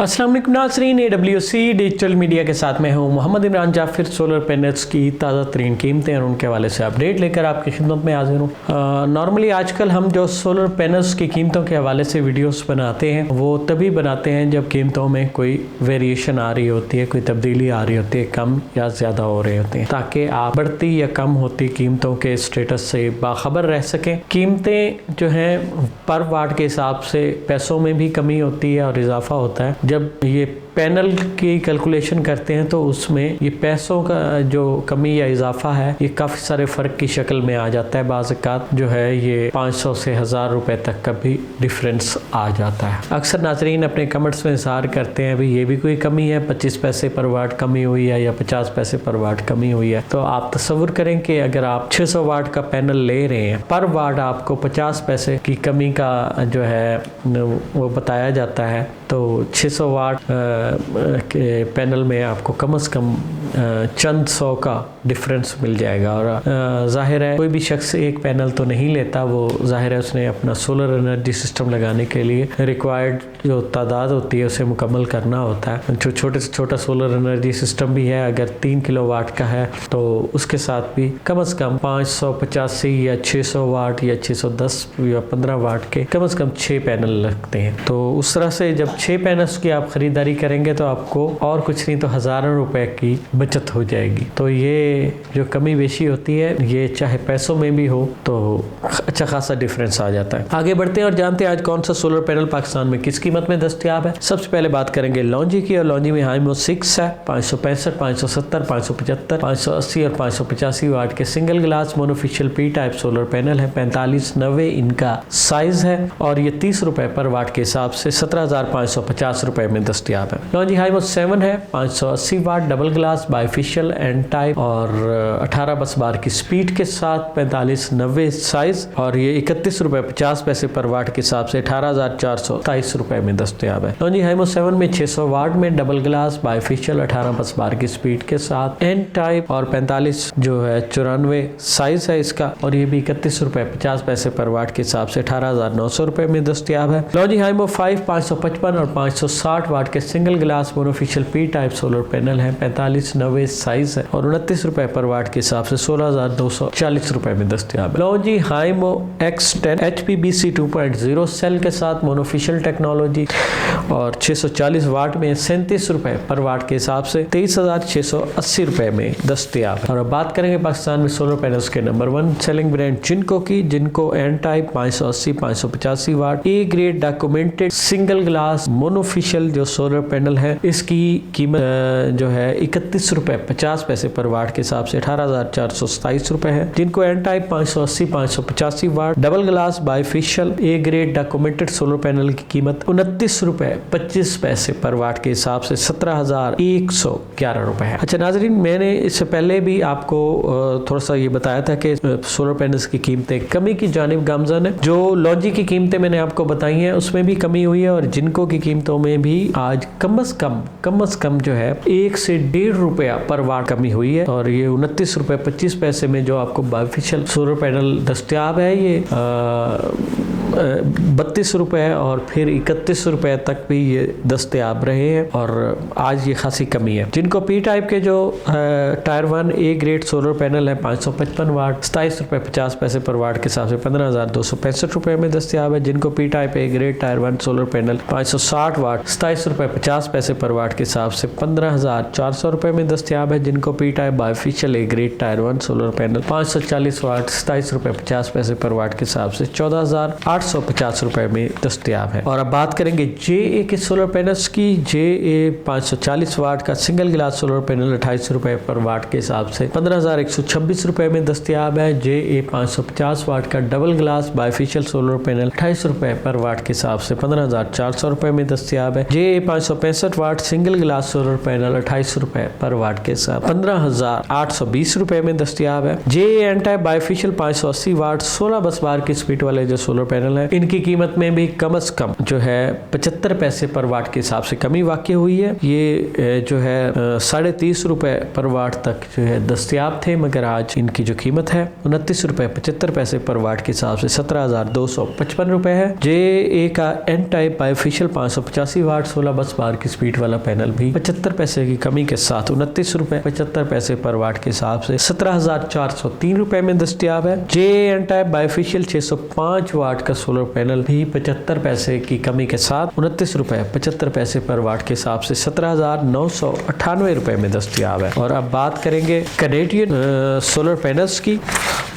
अस्सलाम वालेकुम नाज़रीन, AWC डिजिटल मीडिया के साथ मैं हूं मोहम्मद इमरान जाफिर। सोलर पैनल्स की ताज़ा तरीन कीमतें और उनके हवाले से अपडेट लेकर आपकी खिदमत में हाजिर हूं। नॉर्मली आजकल हम जो सोलर पैनल्स की कीमतों के हवाले से वीडियोस बनाते हैं वो तभी बनाते हैं जब कीमतों में कोई वेरिएशन आ रही होती है, कोई तब्दीली आ रही होती है, कम या ज़्यादा हो रहे होते हैं, ताकि आप बढ़ती या कम होती कीमतों के स्टेटस से बाखबर रह सकें। कीमतें जो हैं पर वाट के हिसाब से पैसों में भी कमी होती है और इजाफा होता है। जब ये पैनल की कैलकुलेशन करते हैं तो उसमें ये पैसों का जो कमी या इजाफा है ये काफ़ी सारे फ़र्क की शक्ल में आ जाता है। बाज़ औक़ात जो है ये 500 से 1000 रुपए तक का भी डिफरेंस आ जाता है। अक्सर नाज़रीन अपने कमेंट्स में इज़हार करते हैं भी ये भी कोई कमी है, 25 पैसे पर वाट कमी हुई है या 50 पैसे पर वाट कमी हुई है। तो आप तसव्वुर करें कि अगर आप 600 वाट का पैनल ले रहे हैं, पर वाट आपको 50 पैसे की कमी का जो है वो बताया जाता है, तो 600 वाट के पैनल में आपको कम से कम चंद सौ का डिफरेंस मिल जाएगा। और जाहिर है कोई भी शख्स एक पैनल तो नहीं लेता, वो जाहिर है उसने अपना सोलर एनर्जी सिस्टम लगाने के लिए रिक्वायर्ड जो तादाद होती है उसे मुकम्मल करना होता है। जो छोटे से छोटा सोलर एनर्जी सिस्टम भी है, अगर 3 किलोवाट का है तो उसके साथ भी कम से कम 585 या 600 वाट या 610 या 15 वाट के कम से कम 6 पैनल लगते हैं। तो उस तरह से जब 6 पैनल्स की आप ख़रीदारी करेंगे तो आपको और कुछ नहीं तो हज़ारों रुपए की बचत हो जाएगी। तो ये जो कमी बेशी होती है ये चाहे पैसों में भी हो तो अच्छा खासा डिफरेंस आ जाता है। आगे बढ़ते हैं और जानते हैं आज कौन सा सोलर पैनल पाकिस्तान में किस कीमत में दस्तयाब है। सबसे पहले बात करेंगे लॉन्जी की, और लॉन्जी में हाइमो 6 है, 565, 570, 575, 580 और 585 वाट के single glass monofacial P type solar panel है। 4590 इनका साइज है और ये 30 रुपए पर वाट के हिसाब से 17,550 रुपए में दस्तयाब है। लॉन्जी हाइमो 7 है, 580 watt double glass bifacial N type और 18 बस बार की स्पीड के साथ 4590 साइज, और ये 31 रुपए 50 पैसे पर वाट के हिसाब से 18,427 रुपए में दस्तयाब है। लॉन्जी हाइमो 7 में 600 वाट में डबल ग्लास बाइफिशियल 18 बस बार की स्पीड के साथ एन टाइप और 45 जो है 94 साइज है इसका, और ये भी 31 रुपए 50 पैसे पर वाट के हिसाब से 18,900 रुपए में दस्तयाब है। लॉन्जी हाइमो 5 555 और 560 वाट के single glass monofacial P type solar panel है। 4590 साइज है और 29 रुपए पर वाट के हिसाब से 16,240 रुपए में दस्तयाब है। लॉन्जी हाइमो X10 HPBC 2.0 सेल के साथ मोनोफिशियल टेक्नोलॉजी और 640 वाट में 37 रुपए पर वाट के हिसाब से 23,680 रुपए में दस्तयाब है। और अब बात करेंगे पाकिस्तान में सोलर पैनल्स के नंबर 1 सेलिंग ब्रांड जिनको की, जिनको N type 580 585 watt A grade documented single glass monofacial जो सोलर पैनल है इसकी कीमत जो है 31 रुपए 50 पैसे पर वाट के हिसाब से 18,427 रुपए है। जिनको N type 580 585 watt double glass bifacial A grade documented solar panel की कीमत 29 रुपए 25 पैसे पर वाट के हिसाब से 17,111 रुपए है। अच्छा नाजरीन, मैंने इससे पहले भी आपको थोड़ा सा ये बताया था कि सोलर पैनल्स की कीमतें कमी की जानिब गामज़न है। जो लॉन्जी की कीमतें मैंने आपको बताई हैं उसमें भी कमी हुई है और जिनको की कीमतों में भी आज कम से कम जो है 1 से 1.5 रुपया पर वाट कमी हुई है। और ये 29 रुपए 25 पैसे में जो आपको बाइफिशियल सोलर पैनल दस्तयाब है ये 32 रुपए और फिर 31 रुपए तक भी ये दस्तयाब रहे हैं और आज ये खासी कमी है। जिनको पी टाइप के जो tyre 1 A grade solar panel है 555 वाट 27 रुपए 50 पैसे पर वाट के हिसाब से 15,265 रुपए में दस्तयाब है। जिनको P type A grade tyre 1 solar panel 560 वाट 27 रुपए 50 पैसे पर वाट के हिसाब से 15,400 रुपए में दस्तयाब है। जिनको P type bifacial A grade tyre 1 solar panel 540 वाट 27 रुपए 50 पैसे पर वाट के हिसाब से 14,850 रुपए में दस्तयाब है। और अब बात करेंगे JA के सोलर पैनल्स की। JA 540 वाट का सिंगल ग्लास सोलर पैनल 28 रुपए पर वाट के हिसाब से 15,126 रुपए में दस्तयाब है। JA 550 वाट का double glass bifacial solar panel 28 रुपए पर वाट के हिसाब से 15,400 रुपए में दस्तयाब है। JA 565 watt single glass solar panel 28 रुपए पर वाट के साथ 15,820 रुपए में दस्तयाब है। JA एन टाइप बाइफिशियल 580 वाट 16 बस बार की स्पीड वाले जो सोलर पैनल पैनल है, इनकी कीमत में भी कम से कम जो है 75 पैसे पर वाट के हिसाब से कमी वाक़ई हुई है। ये जो है 30.5 रुपए पर वाट तक जो है दस्तयाब थे, मगर आज इनकी जो कीमत है 29 रुपए 75 पैसे पर वाट के हिसाब से 17,255 रुपए है। JA का एन टाइप बायोफिशियल 585 वाट 16 बस बार की स्पीड वाला पैनल भी 75 पैसे की कमी के साथ 29 रुपए 75 पैसे पर वाट के हिसाब से 17,403 रुपए में दस्तयाब है। JA एन टाइप बायोफिशियल 605 वाट का सोलर पैनल भी 75 पैसे की कमी के साथ 29 रुपए 75 पैसे पर वाट के हिसाब से 17,998 रुपए में दस्तयाब है। और अब बात करेंगे कैनेडियन सोलर पैनल्स की,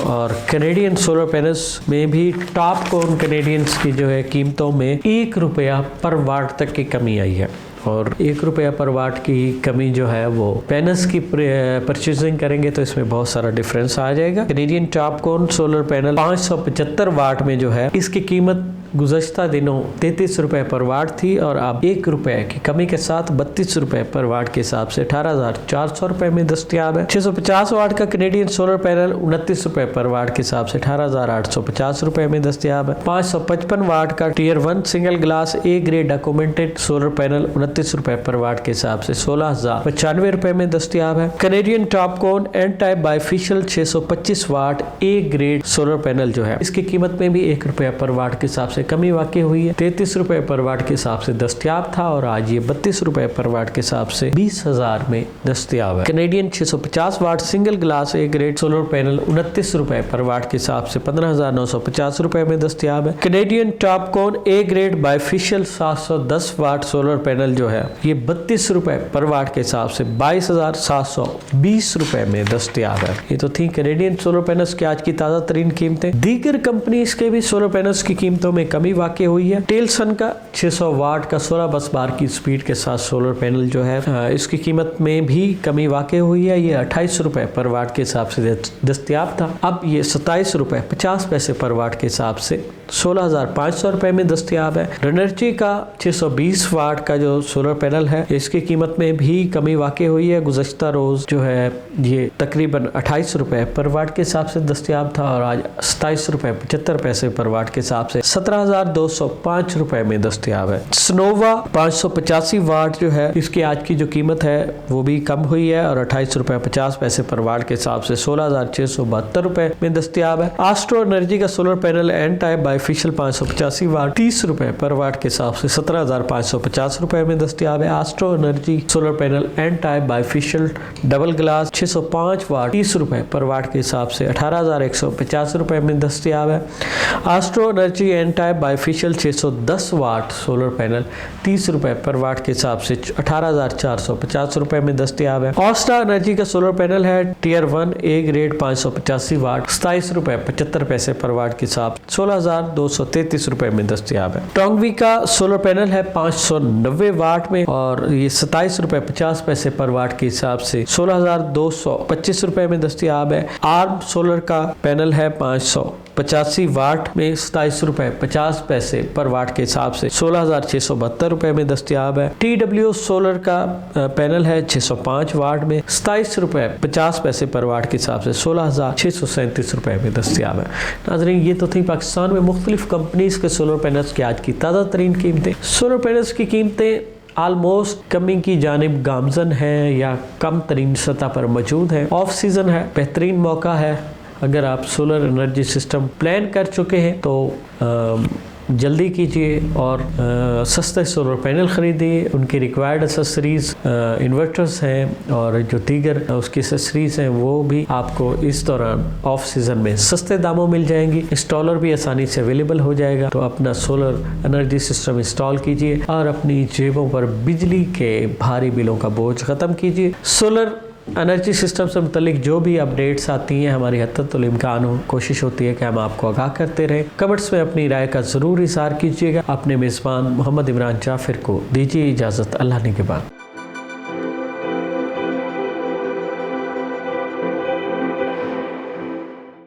और कैनेडियन सोलर पैनल्स में भी टॉप कॉर्न कैनेडियंस की जो है कीमतों में 1 रुपया पर वाट तक की कमी आई है। और 1 रुपया पर वाट की कमी जो है वो पैनल्स की परचेजिंग करेंगे तो इसमें बहुत सारा डिफरेंस आ जाएगा। Canadian top corn solar panel 575 वाट में जो है इसकी कीमत गुज़श्ता दिनों 33 रुपए पर वाट थी, और अब 1 रुपए की कमी के साथ 32 रुपए पर वाट के हिसाब से 18,400 रुपए में दस्तयाब है। 650 वाट का कैनेडियन सोलर पैनल 29 रुपए पर वाट के हिसाब से 18,850 रुपए में दस्तयाब है। 555 वाट का tier 1 single glass A grade documented solar panel 29 रुपए पर वाट के हिसाब से 16,095 रुपए में दस्तयाब है। Canadian TOPCon N type bifacial 625 watt A grade solar panel जो है इसकी कीमत में भी 1 रुपया पर वाट के हिसाब से कमी वाक़ई हुई है। 33 रुपए पर वाट के हिसाब से दस्तयाब था और आज ये 32 रुपए पर वाट के हिसाब से 20,000 में दस्तयाब है। Canadian 650 watt single glass A grade solar panel 29 रुपए पर वाट के हिसाब से 15,950 रुपए में दस्तयाब है। Canadian TOPCon A grade bifacial 710 watt solar panel जो है ये 32 रुपए पर वाट के हिसाब से 22,720 रुपए में दस्तयाब है। ये तो थी कैनेडियन सोलर पैनल्स की आज की ताज़ा तरीन कीमतें। दीगर कंपनीज के भी सोलर पैनल्स की कीमतों में कमी वाक़ई हुई है। टेलसन का 600 वाट का 16 बस बार की स्पीड के साथ सोलर पैनल जो है इसकी कीमत में भी कमी वाक़ई हुई है। ये 28 रुपए पर वाट के हिसाब से दस्तयाब था, अब ये 27 रुपए 50 पैसे पर वाट के हिसाब से 16,500 रुपए में दस्तयाब है। रेनर्जी का 620 वाट का जो सोलर पैनल है इसकी कीमत में भी कमी वाक़ई हुई है। गुज़श्ता रोज जो है ये तकरीबन 28 रुपए पर वाट के हिसाब से दस्तयाब था और आज 27 रुपए 75 पैसे पर वाट के हिसाब से 17,205 रुपए में दस्तयाब है। स्नोवा 585 वाट जो है इसकी आज की जो कीमत है वो भी कम हुई है और 28 रुपए 50 पैसे पर वाट के हिसाब से 16,672 रुपए में दस्तयाब है। एस्ट्रो एनर्जी का solar panel N type bifacial 585 watt 30 रुपए पर वाट के हिसाब से 17,550 रुपए में दस्तयाब है। Astro Energy solar panel N type bifacial double glass 605 watt 30 रुपए पर वाट के हिसाब से 18,150 रुपए में दस्तयाब है। Astro Energy N type bifacial 610 watt solar panel 30 रुपए पर वाट के हिसाब से 18,450 रुपए में दस्तयाब है। ऑस्टा एनर्जी का सोलर पैनल है टियर 1 A ग्रेड 585 वाट 27 रुपए 75 पैसे पर वाट के हिसाब 16,233 रुपए में दस्तयाब है। टोंगवी का सोलर पैनल है 590 वाट में और ये 27 रुपए 50 पैसे पर वाट के हिसाब से 16,225 रुपए में दस्तयाब है। आर्म सोलर का पैनल है 585 वाट में 27 रुपए 50 पैसे पर वाट के हिसाब से 16,672 रुपए में दस्तयाब है। TW सोलर का पैनल है 605 वाट में 27 रुपए 50 पैसे पर वाट के हिसाब से 16,637 रुपए में दस्तयाब है। नाज़रीन, ये तो थी पाकिस्तान में मुख्तलिफ कंपनीज के सोलर पैनल्स की आज की ताज़ा तरीन कीमतें। सोलर पैनल्स की कीमतें आलमोस्ट कमी की जानिब गामजन है या कम तरीन सतह पर मौजूद है। ऑफ सीजन है, बेहतरीन मौका है। अगर आप सोलर एनर्जी सिस्टम प्लान कर चुके हैं तो जल्दी कीजिए और सस्ते सोलर पैनल ख़रीदिए। उनकी रिक्वायर्ड एसेसरीज़ इन्वर्टर्स हैं और जो दीगर उसकी एसेसरीज़ हैं वो भी आपको इस दौरान ऑफ सीज़न में सस्ते दामों मिल जाएंगी। इंस्टॉलर भी आसानी से अवेलेबल हो जाएगा, तो अपना सोलर एनर्जी सिस्टम इंस्टॉल कीजिए और अपनी जेबों पर बिजली के भारी बिलों का बोझ ख़त्म कीजिए। सोलर एनर्जी सिस्टम से मुतल्लिक जो भी अपडेट्स आती हैं हमारी हद इम्कान कोशिश होती है कि हम आपको आगाह करते रहें। कमेंट्स में अपनी राय का ज़रूर इज़हार कीजिएगा। अपने मेज़बान मोहम्मद इमरान जाफिर को दीजिए इजाज़त। अल्लाह ने के बाद।